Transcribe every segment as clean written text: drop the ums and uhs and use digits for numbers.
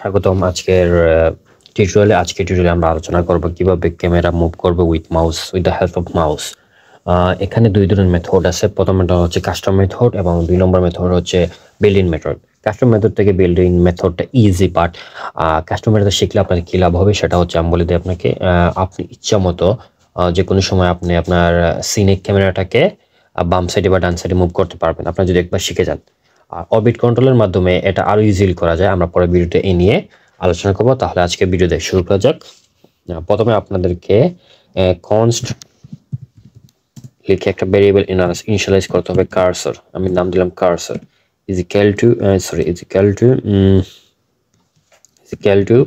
স্বাগতম আজকের টিউটোরিয়ালে। আমরা আলোচনা করব কিভাবে ক্যামেরা মুভ করবে with the help of mouse. এখানে দুই ধরনের মেথড আছে। প্রথম মেথড হচ্ছে কাস্টম মেথড এবং দুই নম্বর মেথড হচ্ছে build in method. Custom method থেকে বিল্ড ইন মেথডটা ইজি পার্ট। কাস্টম মেথড শিখলে আপনার কি লাভ হবে সেটা হচ্ছে আমি বলে দিই আপনাকে। আপনি ইচ্ছা মতো যে কোনো সময় আপনি আপনার সিনিক ক্যামেরাটাকে বাম সাইডে বা ডান সাইডে মুভ করতে পারবেন, আপনার যদি একবার শিখে যান। আর অরবিট কন্ট্রোলের মাধ্যমে এটা আরো ইজিলি করা যায়। আমরা পরে ভিডিওতে এই নিয়ে আলোচনা করব। তাহলে আজকে ভিডিও দেখে শুরু করা যাক। প্রথমে আপনাদেরকে কনস্ট লিখে একটা ভেরিয়েবল ইনিশিয়ালাইজ করতে হবে। কার্সর, আমি নাম দিলাম কার্সর, ইজ ইকুয়াল টু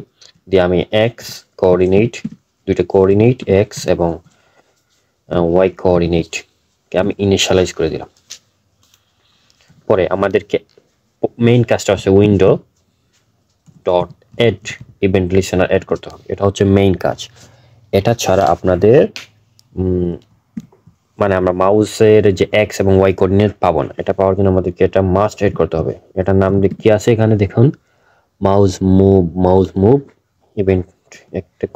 দিয়ে আমি এক্স কোঅর্ডিনেট, দুইটা কোঅর্ডিনেট এক্স এবং ওয়াই কোঅর্ডিনেট কে আমি ইনিশিয়ালাইজ করে দিলাম। পরে আমাদেরকে মেইন কাজটা হচ্ছে window dot add event listener add করতে হবে। এটা হচ্ছে মেইন কাজ। এটা ছাড়া আপনাদের মানে আমরা মাউসের যে এক্স এবং ওয়াই কোঅর্ডিনেট পাবো না। এটা পাওয়ার জন্য আমাদেরকে এটা মাস্ট এড করতে হবে। এটার নাম কি আছে এখানে দেখুন, মাউস মুভ ইভেন্ট, একটা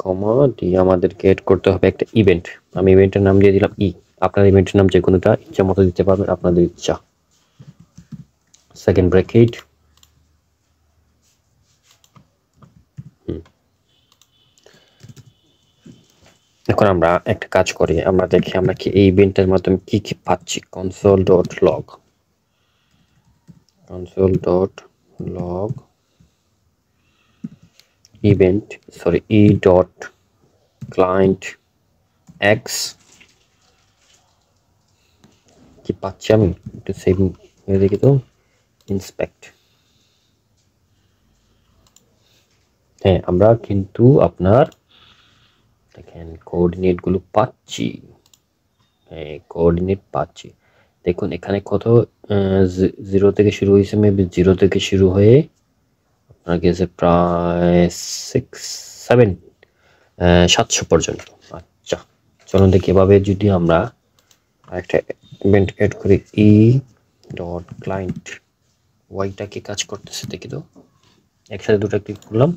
কমা দিয়ে আমাদেরকে এড করতে হবে একটা ইভেন্ট। আমি ইভেন্টের নাম দিয়ে দিলাম ই। আপনার ইভেন্টের নাম যে কোনোটা ইচ্ছা মতো দিতে পারবেন, আপনাদের ইচ্ছা। সেকেন্ড ব্র্যাকেট, এখন আমরা একটা কাজ করি, আমরা দেখি আমরা কি এই ইভেন্টের মাধ্যমে কি কি পাচ্ছি। Console dot log event E dot client x কি পাচ্ছি আমি একটু সেভ দেখি তো। ইন্সপেক্ট, হ্যাঁ আমরা কিন্তু আপনার দেখেন কোঅর্ডিনেট গুলো পাচ্ছি। হ্যাঁ কোঅর্ডিনেট পাচ্ছি। দেখুন এখানে কত 0 থেকে শুরু হয়েছে, মেবি 0 থেকে শুরু হয়ে আপনার গেছে প্রায় 700 পর্যন্ত। আচ্ছা চলুন দেখি এভাবে যদি আমরা একটা ইভেন্ট এড করি ই ডট ক্লায়েন্ট ওয়াইটা কি কাজ করতেছে দেখি তো। একসাথে দুটো ক্লিক করলাম,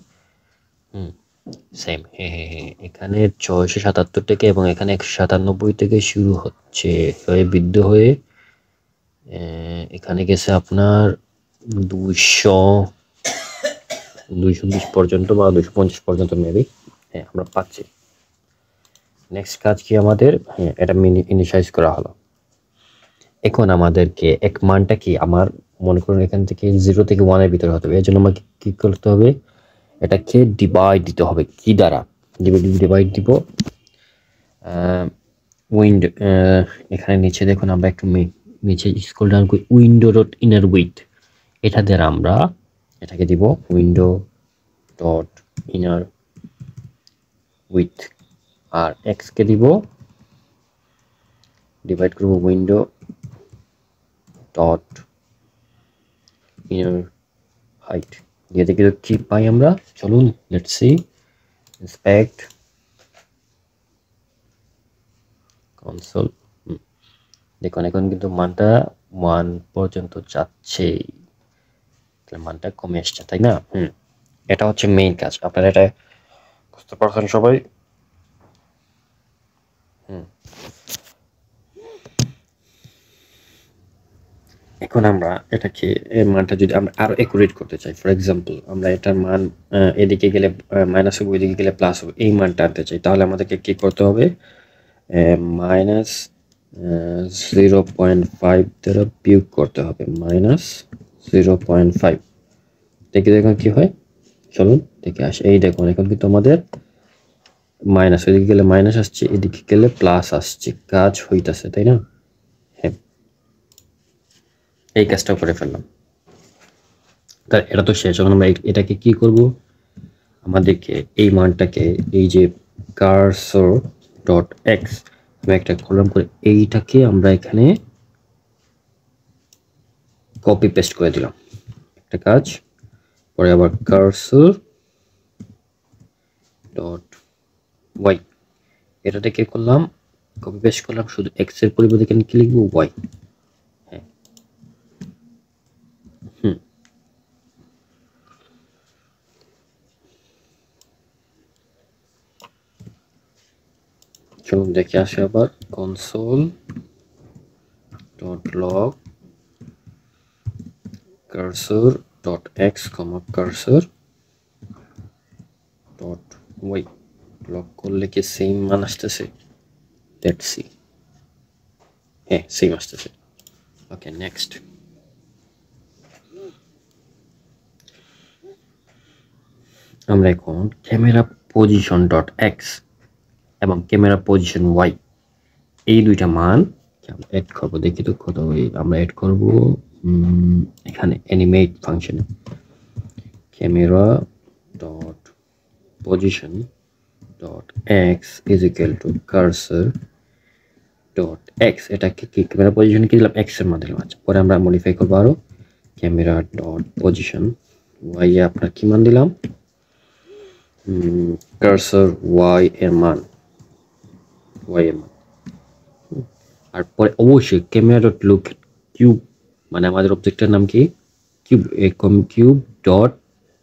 সেম। হ্যাঁ এখানে 677 থেকে এবং এখানে 197 থেকে শুরু হচ্ছে হয়ে বৃদ্ধ হয়ে এখানে গেছে আপনার 220 পর্যন্ত বা 250 পর্যন্ত মেবি। হ্যাঁ আমরা পাচ্ছি। নেক্সট কাজ কি আমাদের, হ্যাঁ এটা ইনিশিয়ালাইজ করা হলো। এখন আমাদেরকে এক মানটা কি আমার মনে করুন এখান থেকে 0 থেকে 1 এর ভিতরে হতে হবে। এর জন্য আমাকে কি করতে হবে, এটাকে ডিভাইড দিতে হবে। কি দ্বারা ডিভাইড দিব, উইন্ডো এখানে নিচে দেখুন আমরা একটু নিচে স্ক্রল ডাউন করি, উইন্ডো ডট ইনার উইথ, এটা দ্বারা আমরা এটাকে দিব উইন্ডো ডট ইনার উইথ। আর এক্স কে দিব ডিভাইড করব উইন্ডো ডট ইনার হাইট দিয়ে দেখি কি পাই আমরা। চলুন লেটস সি, ইন্সপেক্ট কনসোল। দেখুন এখন কিন্তু মানটা 1 পর্যন্ত যাচ্ছে, মানটা কমে আসছে তাই না। এটা হচ্ছে মেইন কাজ। আপনারা এটা বুঝতে পারছেন সবাই। এখন আমরা এটাকে এর মানটা যদি আমরা আরো একুরেট করতে চাই, ফর এক্সাম্পল আমরা এটার মান এদিকে গেলে মাইনাস হবে, ওইদিকে গেলে প্লাস হবে, এই মানটা আনতে চাই, তাহলে আমাদেরকে কি করতে হবে, মাইনাস 0.5 দ্বারা বিয়োগ করতে হবে। মাইনাস 0.5 দেখি দেখুন কি হয়। চলুন দেখে আসি। এই দেখুন এখন কিন্তু আমাদের মাইনাস, ওইদিকে গেলে মাইনাস আসছে, এদিকে গেলে প্লাস আসছে, কাজ হইতাছে তাই না। হ্যাঁ এই কাজটা করে ফেললাম। তার এটা তো শেষ। যখন আমরা এটাকে কি করব, আমাদেরকে এই মানটাকে এই যে কার্সর ডট এক্স আমি একটা কলাম করে এইটাকে আমরা এখানে কপি পেস্ট করে দিলাম। একটা কাজ পরে আবার কার্সর ডট ওয়াই এটাকে করলাম কপি পেস্ট করলাম, শুধু এক্স এর পরিবর্তে এখানে কি লিখবো ওয়াই। হ্যাঁ চলুন দেখে আসি আবার console dot log cursor dot X cursor dot Y. Log করলে কি সেম মান আসতেছে? Let's see. হ্যাঁ, সেম আসতেছে। ওকে, নেক্সট। আমরা এখন ক্যামেরা পজিশন ডট এক্স এবং ক্যামেরা পজিশন ওয়াই এই দুইটা মান এড করবো। দেখি তো কত আমরা এড করব এখানে অ্যানিমেট ফাংশনে camera dot position dot x is equal to cursor dot x. এটাকে কি ক্যামেরা পজিশনে কি দিলাম? এক্স এর মান দিলাম। আচ্ছা, পরে আমরা মডিফাই করবো আরো camera dot position Y A আপনার কি মান দিলাম? কার্সর ওয়াই এর মান, ওয়াই এর মান। আর পরে অবশ্যই ক্যামেরা ডট লুক কিউব, মানে আমাদের অবজেক্টের নাম কি? কিউব। কিউব ডট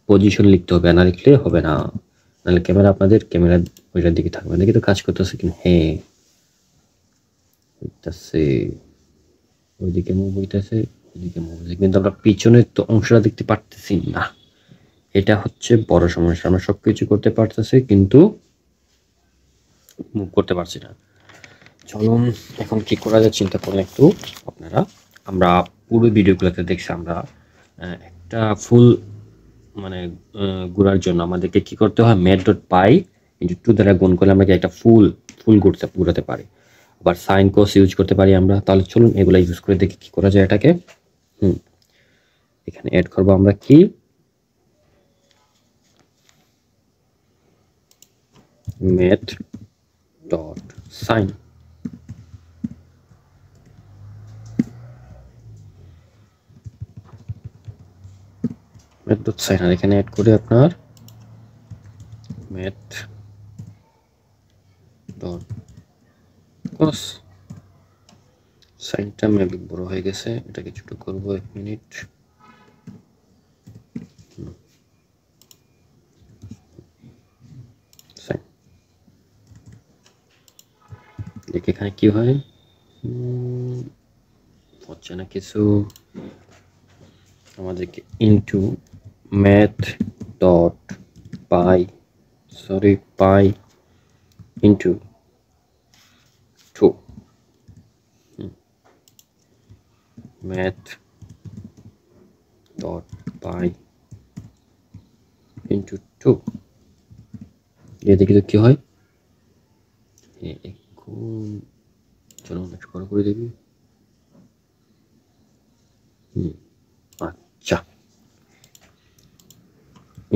পজিশন লিখতে হবে, না লিখলে হবে না, নাহলে ক্যামেরা আপনাদের ক্যামেরা ওইটার দিকে থাকবে না। কিন্তু কাজ করতেছে কিনা? হ্যাঁ, হইতাছে, ওইদিকে মুভ হইতেছে, ওইদিকে মুভ হইতেছে, কিন্তু আমরা পিছনের তো অংশটা দেখতে পারতেছি না। এটা হচ্ছে বড় সমস্যা। আমরা সবকিছু করতে পারতেছি কিন্তু মুভ করতে পারছি না। চলুন এখন কি করা যায় চিন্তা করুন একটু আপনারা। আমরা পুরো ভিডিওগুলোতে দেখছি আমরা একটা ফুল মানে ঘোরার জন্য আমাদেরকে কি করতে হয়? ম্যাট ডট পাই ইন্টু 2 দ্বারা গুণ করলে আমরা কি একটা ফুল ঘুরাতে পারি। আবার সাইন কোস ইউজ করতে পারি আমরা। তাহলে চলুন এগুলো ইউজ করে দেখি কি করা যায় এটাকে। এখানে অ্যাড করবো আমরা কি? Math dot sine. Math dot sine, আর এখানে অ্যাড করে আপনার ম্যাট ডট কস। সাইনটা মেবি বড় হয়ে গেছে, এটাকে ছোট করবো। 1 মিনিট। দেখি এখানে কি হয়। হচ্ছে না কিছু। আমাদেরকে into math dot pi pi into 2 math dot pi into 2 দিয়ে দেখি তো কি হয়। এখন চলো নেক্সট করে দেখি। আচ্ছা,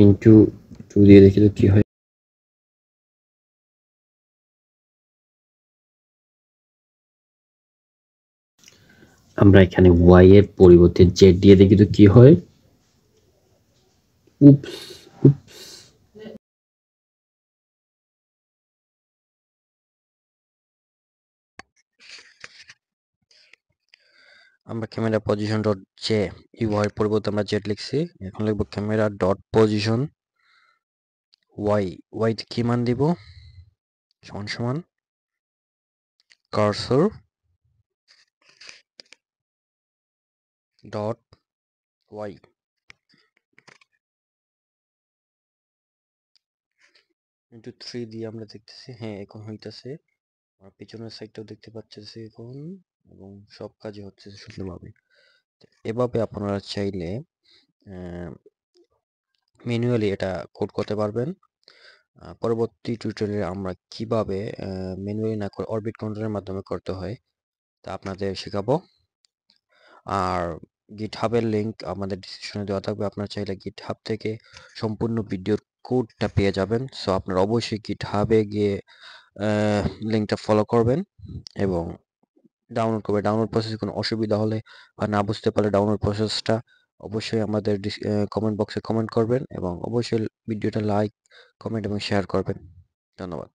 ইনটু 2 দিয়ে দেখি তো কি হয়। আমরা এখানে ওয়াই এর পরিবর্তে জেড দিয়ে দেখি তো কি হয়। Oops oops. আমরা camera position dot J UI পরিবর্তে আমরা জেড লিখছি। এখন লিখবো camera dot position Y. Y কি মান দিব? সমান সমান কার্সর ডট ওয়াই ইন্টু 3 দিয়ে আমরা দেখতেছি হ্যাঁ এখন হইতাছে। আর পিছনের সাইডটাও দেখতে পাচ্ছি এখন, এবং সব কাজই হচ্ছে সুন্দরভাবে। এভাবে আপনারা চাইলে ম্যানুয়ালি এটা কোড করতে পারবেন। পরবর্তী টিউটোরিয়ালে আমরা কিভাবে ম্যানুয়ালি না করে অরবিট কন্ট্রোলের মাধ্যমে করতে হয় তা আপনাদের শেখাবো। আর গিটহাবের লিংক আমাদের ডিসক্রিপশনে দেওয়া থাকবে। আপনারা চাইলে গিটহাব থেকে সম্পূর্ণ ভিডিওর কোডটা পেয়ে যাবেন। সো আপনারা অবশ্যই গিটহাবে গিয়ে লিংকটা ফলো করবেন এবং ডাউনলোড করবেন। ডাউনলোড প্রসেসে কোনো অসুবিধা হলে বা না বুঝতে পারলে ডাউনলোড প্রসেসটা অবশ্যই আমাদের কমেন্ট বক্সে কমেন্ট করবেন এবং অবশ্যই ভিডিওটা লাইক, কমেন্ট এবং শেয়ার করবেন। ধন্যবাদ।